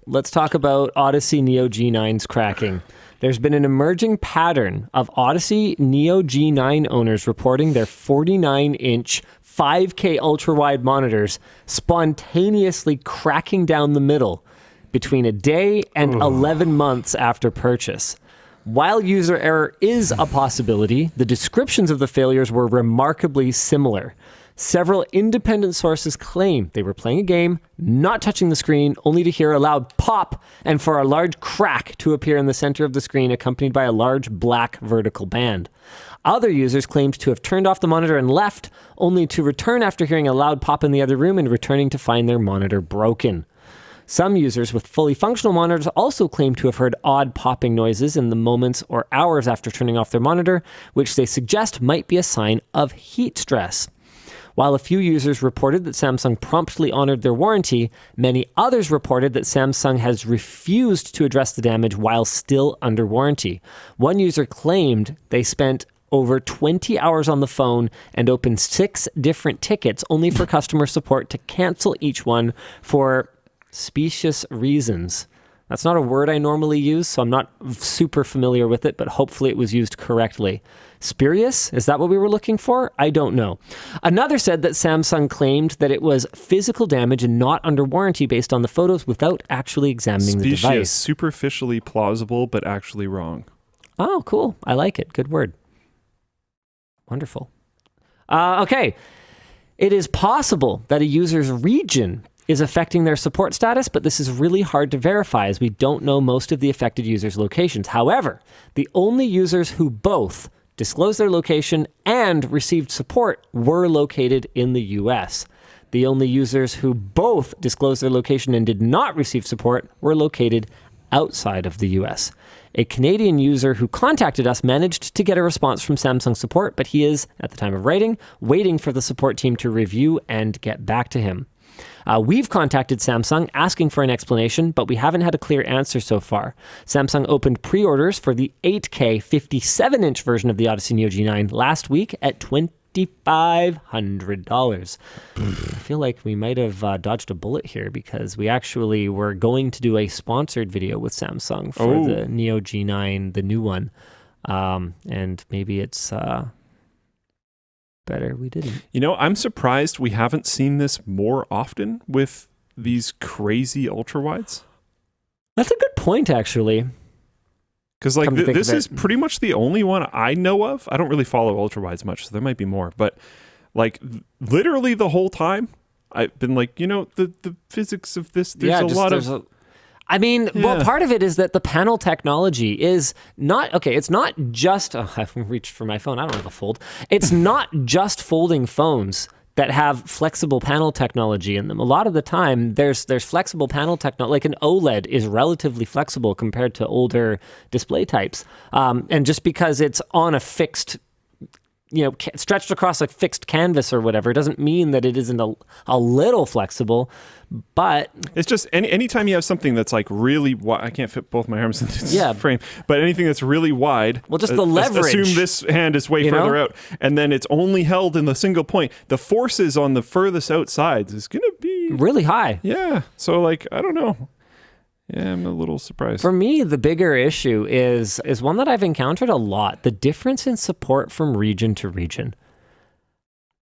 let's talk about Odessey Neo G9's cracking. There's been an emerging pattern of Odessey Neo G9 owners reporting their 49-inch 5K ultrawide monitors spontaneously cracking down the middle between a day and 11 months after purchase. While user error is a possibility, the descriptions of the failures were remarkably similar. Several independent sources claim they were playing a game, not touching the screen, only to hear a loud pop and for a large crack to appear in the center of the screen, accompanied by a large black vertical band. Other users claimed to have turned off the monitor and left, only to return after hearing a loud pop in the other room and returning to find their monitor broken. Some users with fully functional monitors also claim to have heard odd popping noises in the moments or hours after turning off their monitor, which they suggest might be a sign of heat stress. While a few users reported that Samsung promptly honored their warranty, many others reported that Samsung has refused to address the damage while still under warranty. One user claimed they spent over 20 hours on the phone and opened 6 different tickets only for customer support to cancel each one for specious reasons. That's not a word I normally use, so I'm not super familiar with it, but hopefully it was used correctly. Spurious? Is that what we were looking for? I don't know. Another said that Samsung claimed that it was physical damage and not under warranty based on the photos without actually examining the device. Superficially plausible, but actually wrong. Oh, cool. I like it. Good word. Wonderful. Okay. It is possible that a user's region is affecting their support status, but this is really hard to verify as we don't know most of the affected users' locations. However, the only users who both disclosed their location and received support were located in the US. The only users who both disclosed their location and did not receive support were located outside of the US. A Canadian user who contacted us managed to get a response from Samsung support, but he is, at the time of writing, waiting for the support team to review and get back to him. We've contacted Samsung asking for an explanation, but we haven't had a clear answer so far. Samsung opened pre-orders for the 8K 57-inch version of the Odessey Neo G9 last week at $2,500. I feel like we might have dodged a bullet here because we actually were going to do a sponsored video with Samsung for the Neo G9, the new one. And maybe it's better we didn't. You know, I'm surprised we haven't seen this more often with these crazy ultrawides. That's a good point, actually. Because like this is pretty much the only one I know of. I don't really follow ultrawides much, so there might be more. But like literally the whole time, I've been like, you know, the physics of this. There's a lot of. Well, part of it is that the panel technology is not, okay, it's not just, I've reached for my phone, I don't have a fold. It's not just folding phones that have flexible panel technology in them. A lot of the time, there's flexible panel technology, like an OLED is relatively flexible compared to older display types. And just because it's on a fixed, stretched across a fixed canvas or whatever, doesn't mean that it isn't a little flexible, but... It's just, anytime you have something that's like really wide, I can't fit both my arms in this frame, but anything that's really wide... Well, just the leverage. Assume this hand is way further out, and then it's only held in the single point. The forces on the furthest outsides is going to be... really high. Yeah, so like, I don't know. Yeah, I'm a little surprised. For me, the bigger issue is one that I've encountered a lot, the difference in support from region to region.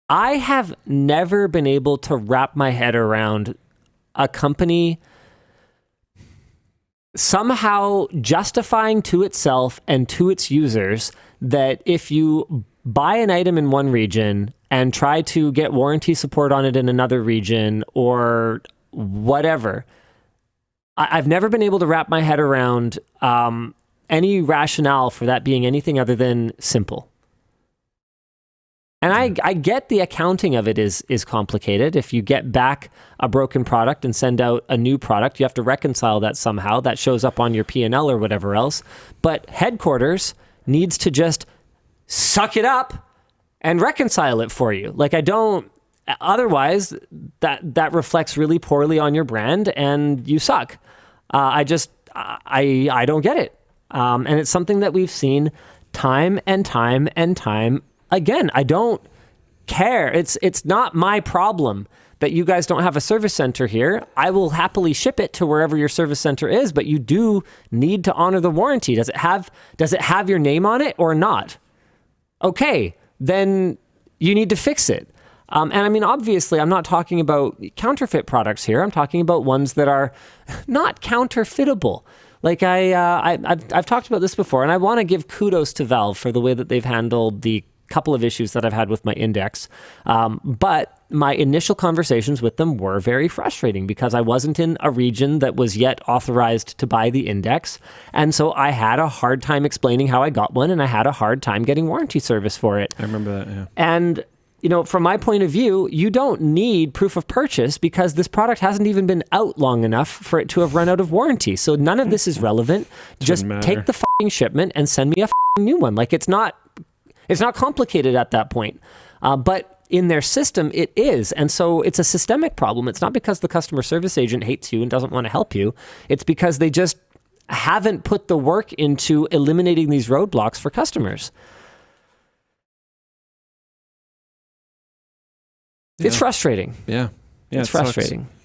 I have never been able to wrap my head around a company somehow justifying to itself and to its users that if you buy an item in one region and try to get warranty support on it in another region or whatever... I've never been able to wrap my head around any rationale for that being anything other than simple. And I get the accounting of it is complicated. If you get back a broken product and send out a new product, you have to reconcile that somehow. That shows up on your P&L or whatever else. But headquarters needs to just suck it up and reconcile it for you. Like otherwise, that reflects really poorly on your brand and you suck. I don't get it. And it's something that we've seen time and time and time again. I don't care. It's not my problem that you guys don't have a service center here. I will happily ship it to wherever your service center is, but you do need to honor the warranty. Does it have your name on it or not? Okay, then you need to fix it. And I mean, obviously, I'm not talking about counterfeit products here. I'm talking about ones that are not counterfeitable. Like I've talked about this before, and I want to give kudos to Valve for the way that they've handled the couple of issues that I've had with my Index. But my initial conversations with them were very frustrating because I wasn't in a region that was yet authorized to buy the Index. And so I had a hard time explaining how I got one, and I had a hard time getting warranty service for it. I remember that, yeah. And from my point of view, you don't need proof of purchase because this product hasn't even been out long enough for it to have run out of warranty. So none of this is relevant. Just take the fucking shipment and send me a fucking new one. Like it's not complicated at that point. But in their system, it is. And so it's a systemic problem. It's not because the customer service agent hates you and doesn't want to help you. It's because they just haven't put the work into eliminating these roadblocks for customers. Yeah. It's frustrating. Yeah. It's frustrating.